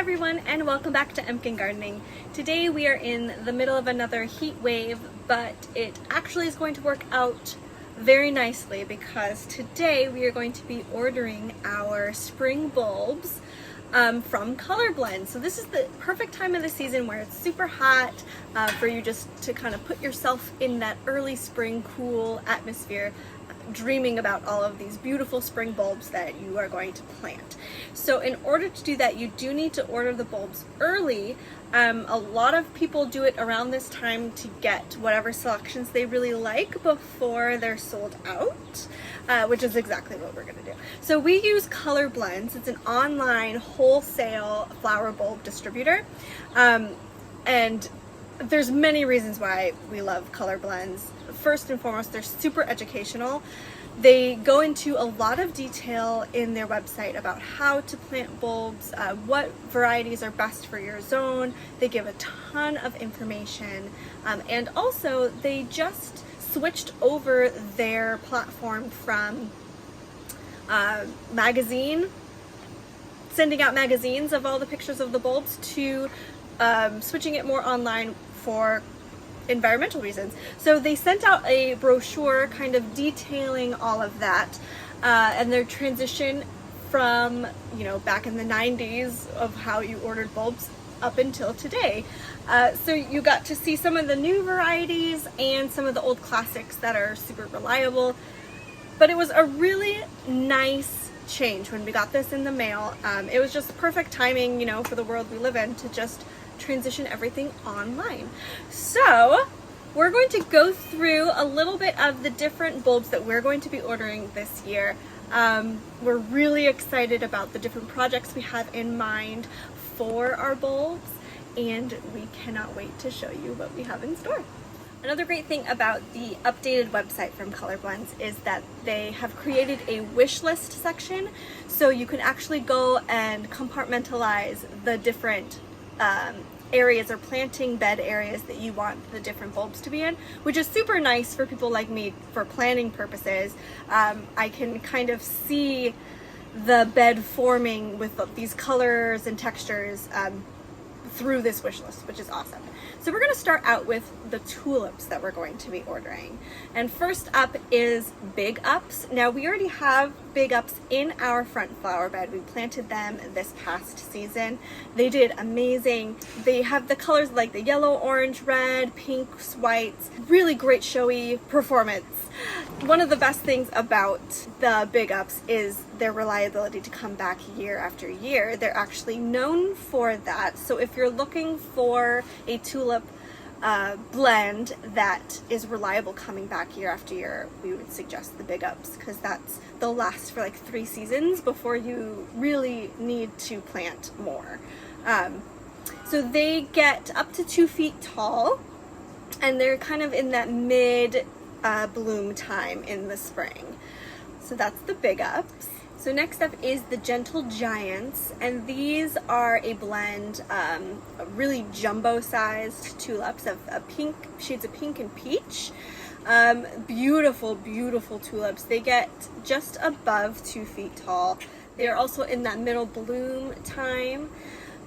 everyone, and welcome back to Empkin Gardening. Today we are in the middle of another heat wave, but it actually is going to work out very nicely because today we are going to be ordering our spring bulbs from Colorblends. So this is the perfect time of the season where it's super hot for you just to kind of put yourself in that early spring cool atmosphere, dreaming about all of these beautiful spring bulbs that you are going to plant. So in order to do that, you do need to order the bulbs early. A lot of people do it around this time to get whatever selections they really like before they're sold out, which is exactly what we're going to do. So we use Colorblends. It's an online wholesale flower bulb distributor, and there's many reasons why we love Colorblends. First and foremost, they're super educational. They go into a lot of detail in their website about how to plant bulbs, what varieties are best for your zone. They give a ton of information, and also they just switched over their platform from sending out magazines of all the pictures of the bulbs to switching it more online for environmental reasons. So they sent out a brochure kind of detailing all of that and their transition from, back in the 90s of how you ordered bulbs up until today. So you got to see some of the new varieties and some of the old classics that are super reliable. But it was a really nice change when we got this in the mail. It was just perfect timing, for the world we live in to just transition everything online. So we're going to go through a little bit of the different bulbs that we're going to be ordering this year. We're really excited about the different projects we have in mind for our bulbs, and we cannot wait to show you what we have in store. Another great thing about the updated website from Colorblends is that they have created a wish list section, so you can actually go and compartmentalize the different areas or planting bed areas that you want the different bulbs to be in, which is super nice for people like me for planning purposes. I can kind of see the bed forming with these colors and textures through this wish list, which is awesome. So we're going to start out with the tulips that we're going to be ordering. And first up is Big Ups. Now we already have Big Ups in our front flower bed. We planted them this past season. They did amazing. They have the colors like the yellow, orange, red, pinks, whites. Really great showy performance. One of the best things about the Big Ups is their reliability to come back year after year. They're actually known for that. So if you're looking for a tulip blend that is reliable coming back year after year, we would suggest the Big Ups, because they'll last for like 3 seasons before you really need to plant more. So they get up to 2 feet tall, and they're kind of in that mid bloom time in the spring. So that's the Big Ups. So next up is the Gentle Giants, and these are a blend, really jumbo-sized tulips of shades of pink and peach. Beautiful, beautiful tulips. They get just above 2 feet tall. They're also in that middle bloom time,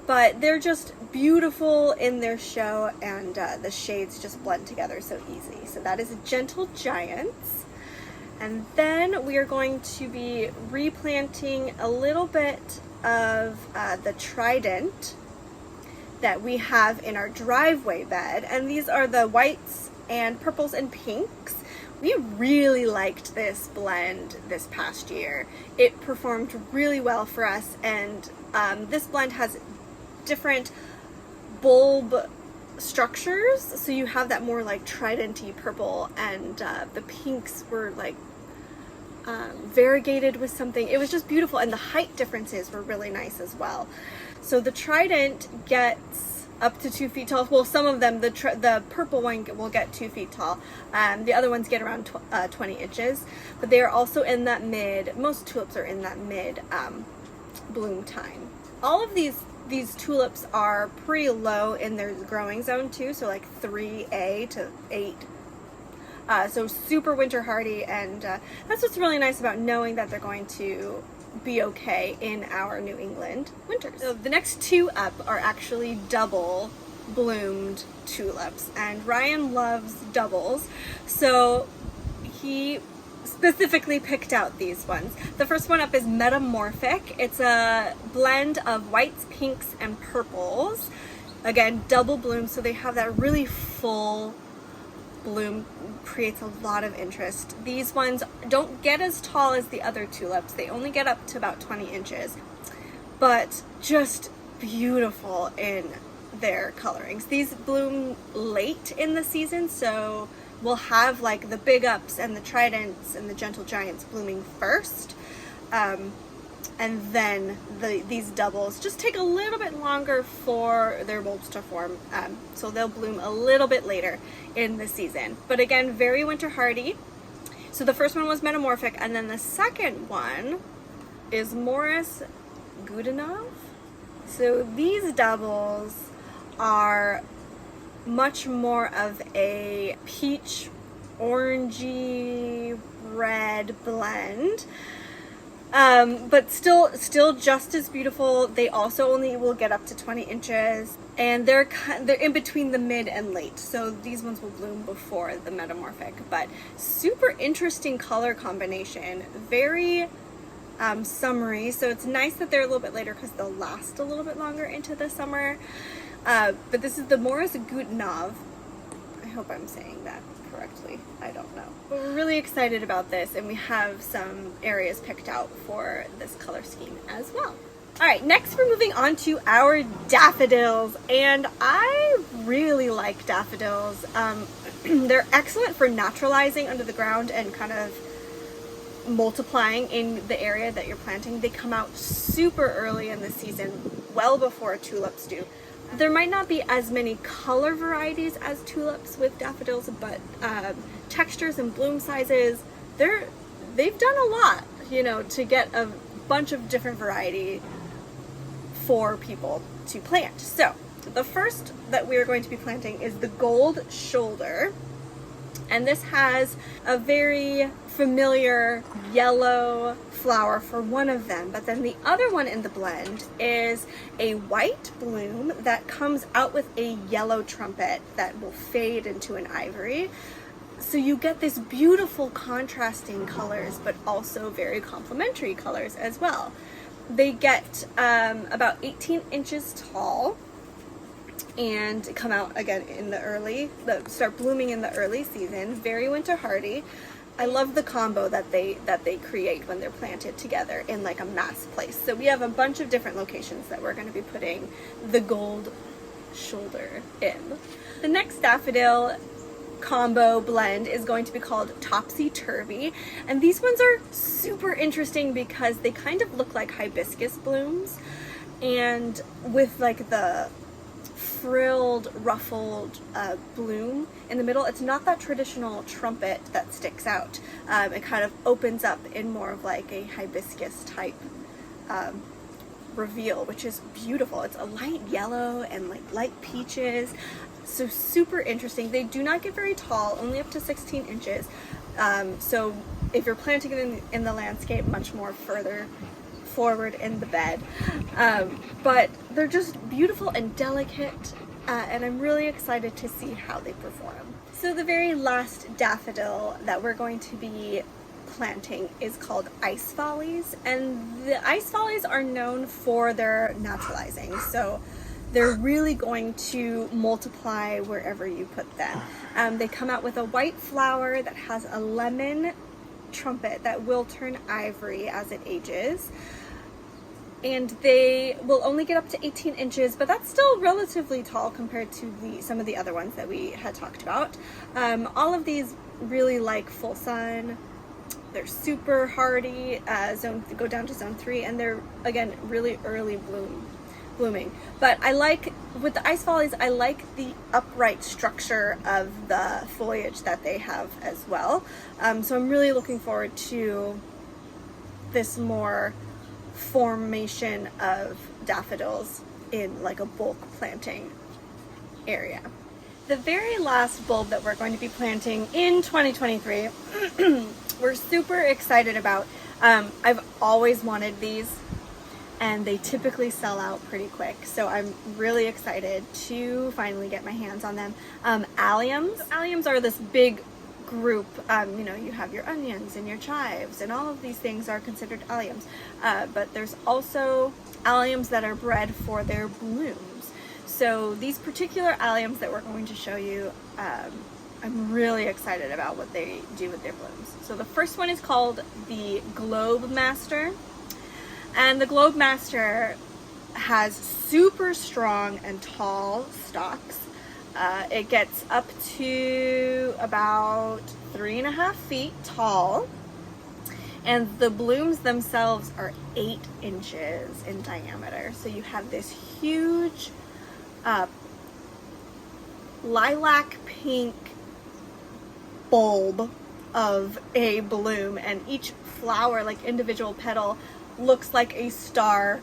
but they're just beautiful in their show, and the shades just blend together so easy. So that is a Gentle Giants. And then we are going to be replanting a little bit of the Trident that we have in our driveway bed. And these are the whites and purples and pinks. We really liked this blend this past year. It performed really well for us, and this blend has different bulb structures, so you have that more like trident-y purple, and the pinks were like variegated with something. It was just beautiful, and the height differences were really nice as well. So the Trident gets up to 2 feet tall. Well, some of them, the purple one will get 2 feet tall. The other ones get around 20 inches, but they are also in that most tulips are in that mid bloom time. All of these tulips are pretty low in their growing zone too, so like 3A to 8. So super winter hardy, and that's what's really nice about knowing that they're going to be okay in our New England winters. So the next two up are actually double bloomed tulips, and Ryan loves doubles, so he specifically picked out these ones. The first one up is Metamorphic. It's a blend of whites, pinks, and purples. Again, double bloom, so they have that really full bloom, creates a lot of interest. These ones don't get as tall as the other tulips. They only get up to about 20 inches, but just beautiful in their colorings. These bloom late in the season, so we'll have like the big ups and the tridents and the gentle giants blooming first, and then these doubles just take a little bit longer for their bulbs to form, so they'll bloom a little bit later in the season. But again, very winter hardy. So the first one was Metamorphic, and then the second one is Morris Goodenough. So these doubles are much more of a peach orangey red blend, but still just as beautiful. They also only will get up to 20 inches, and they're in between the mid and late, so these ones will bloom before the Metamorphic. But super interesting color combination, very summery, so it's nice that they're a little bit later because they'll last a little bit longer into the summer. But this is the Morris Goodenough. I hope I'm saying that correctly. I don't know. But we're really excited about this, and we have some areas picked out for this color scheme as well. Alright, next we're moving on to our daffodils, and I really like daffodils. They're excellent for naturalizing under the ground and kind of multiplying in the area that you're planting. They come out super early in the season, well before tulips do. There might not be as many color varieties as tulips with daffodils, but textures and bloom sizes, they've done a lot, you know, to get a bunch of different variety for people to plant. So the first that we are going to be planting is the Gold Shoulder, and this has a very familiar yellow flower for one of them, but then the other one in the blend is a white bloom that comes out with a yellow trumpet that will fade into an ivory. So you get this beautiful contrasting colors, but also very complementary colors as well. They get about 18 inches tall and come out again in the start blooming in the early season. Very winter hardy. I love the combo that they create when they're planted together in like a mass place. So we have a bunch of different locations that we're going to be putting the Gold Shoulder in. The next daffodil combo blend is going to be called Topsy Turvy, and these ones are super interesting because they kind of look like hibiscus blooms, and with like the frilled, ruffled bloom in the middle. It's not that traditional trumpet that sticks out. It kind of opens up in more of like a hibiscus type reveal, which is beautiful. It's a light yellow and like light peaches, so super interesting. They do not get very tall, only up to 16 inches. So if you're planting it in the landscape, much more further forward in the bed, but they're just beautiful and delicate, and I'm really excited to see how they perform. So the very last daffodil that we're going to be planting is called Ice Follies, and the Ice Follies are known for their naturalizing, so they're really going to multiply wherever you put them. They come out with a white flower that has a lemon trumpet that will turn ivory as it ages, and they will only get up to 18 inches, but that's still relatively tall compared to some of the other ones that we had talked about. All of these really like full sun. They're super hardy, go down to zone 3, and they're again really early blooming. But I like, with the Ice Follies, I like the upright structure of the foliage that they have as well. So I'm really looking forward to this more formation of daffodils in like a bulk planting area. The very last bulb that we're going to be planting in 2023 we're super excited about. I've always wanted these, and they typically sell out pretty quick, so I'm really excited to finally get my hands on them. Alliums. Alliums are this big group. You know, you have your onions and your chives, and all of these things are considered alliums, but there's also alliums that are bred for their blooms. So these particular alliums that we're going to show you, I'm really excited about what they do with their blooms. So the first one is called the Globe Master. And the Globe Master has super strong and tall stalks. It gets up to about 3.5 feet tall. And the blooms themselves are 8 inches in diameter. So you have this huge lilac pink bulb of a bloom, and each flower, like individual petal, looks like a star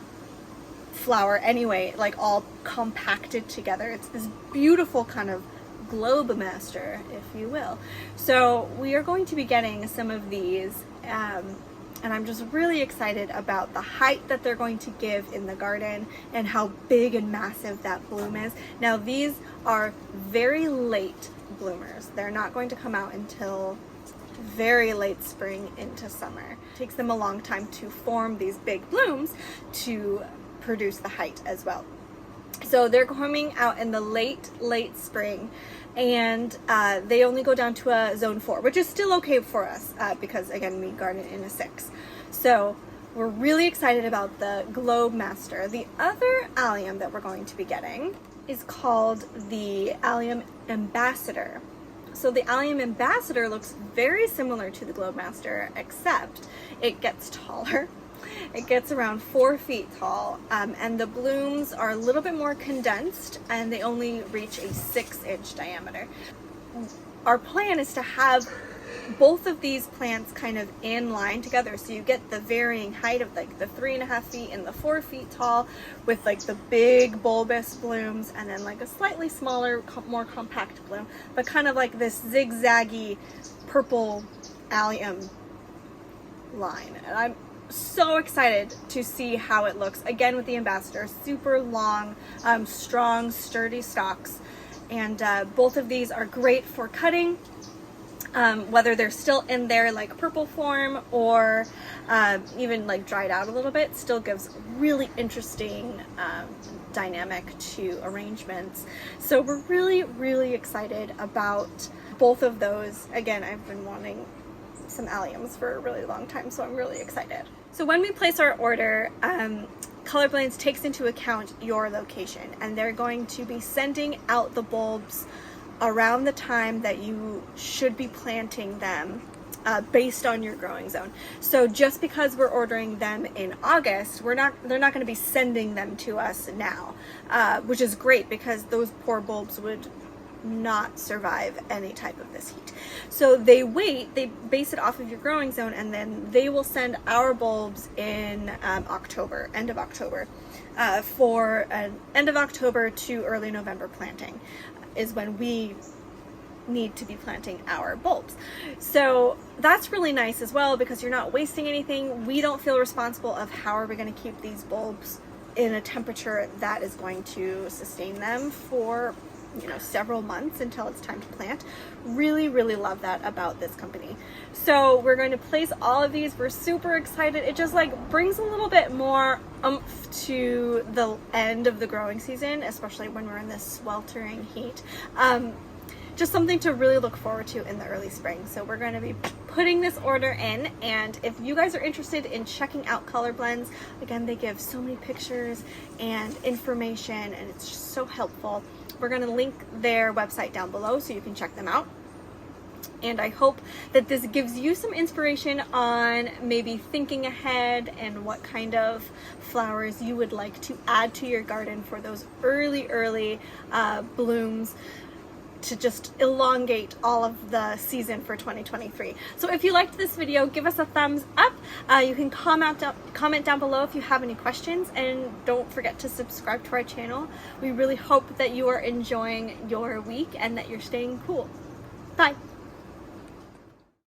flower anyway, like all compacted together. It's this beautiful kind of globe master, if you will. So we are going to be getting some of these, and I'm just really excited about the height that they're going to give in the garden and how big and massive that bloom is. Now these are very late bloomers. They're not going to come out until very late spring into summer. It takes them a long time to form these big blooms to produce the height as well. So they're coming out in the late spring, and they only go down to a zone 4, which is still okay for us because again, we garden in a 6. So we're really excited about the Globe Master. The other allium that we're going to be getting is called the Allium Ambassador. So the Allium Ambassador looks very similar to the Globe Master, except it gets taller. It gets around 4 feet tall, and the blooms are a little bit more condensed, and they only reach a 6-inch diameter. Our plan is to have both of these plants kind of in line together, so you get the varying height of like the 3.5 feet and the 4 feet tall, with like the big bulbous blooms, and then like a slightly smaller, more compact bloom, but kind of like this zigzaggy purple allium line. And I'm so excited to see how it looks again with the Ambassador. Super long, strong, sturdy stalks, and both of these are great for cutting. Whether they're still in their like purple form or even like dried out a little bit, still gives really interesting dynamic to arrangements. So we're really excited about both of those. Again, I've been wanting some alliums for a really long time, so I'm really excited. So when we place our order, Colorblends takes into account your location, and they're going to be sending out the bulbs around the time that you should be planting them based on your growing zone. So just because we're ordering them in August, they're not going to be sending them to us now, which is great because those poor bulbs would not survive any type of this heat. So they wait, they base it off of your growing zone, and then they will send our bulbs in October, end of October, for an end of October to early November planting is when we need to be planting our bulbs. So that's really nice as well, because you're not wasting anything. We don't feel responsible of how are we going to keep these bulbs in a temperature that is going to sustain them for, you know, several months until it's time to plant. Really love that about this company. So we're going to place all of these. We're super excited. It just like brings a little bit more oomph to the end of the growing season, especially when we're in this sweltering heat. Just something to really look forward to in the early spring. So we're going to be putting this order in, and if you guys are interested in checking out Colorblends, again, they give so many pictures and information, and it's just so helpful. We're going to link their website down below so you can check them out. And I hope that this gives you some inspiration on maybe thinking ahead and what kind of flowers you would like to add to your garden for those early blooms, to just elongate all of the season for 2023. So if you liked this video, give us a thumbs up. You can comment down below if you have any questions, and don't forget to subscribe to our channel. We really hope that you are enjoying your week and that you're staying cool. Bye.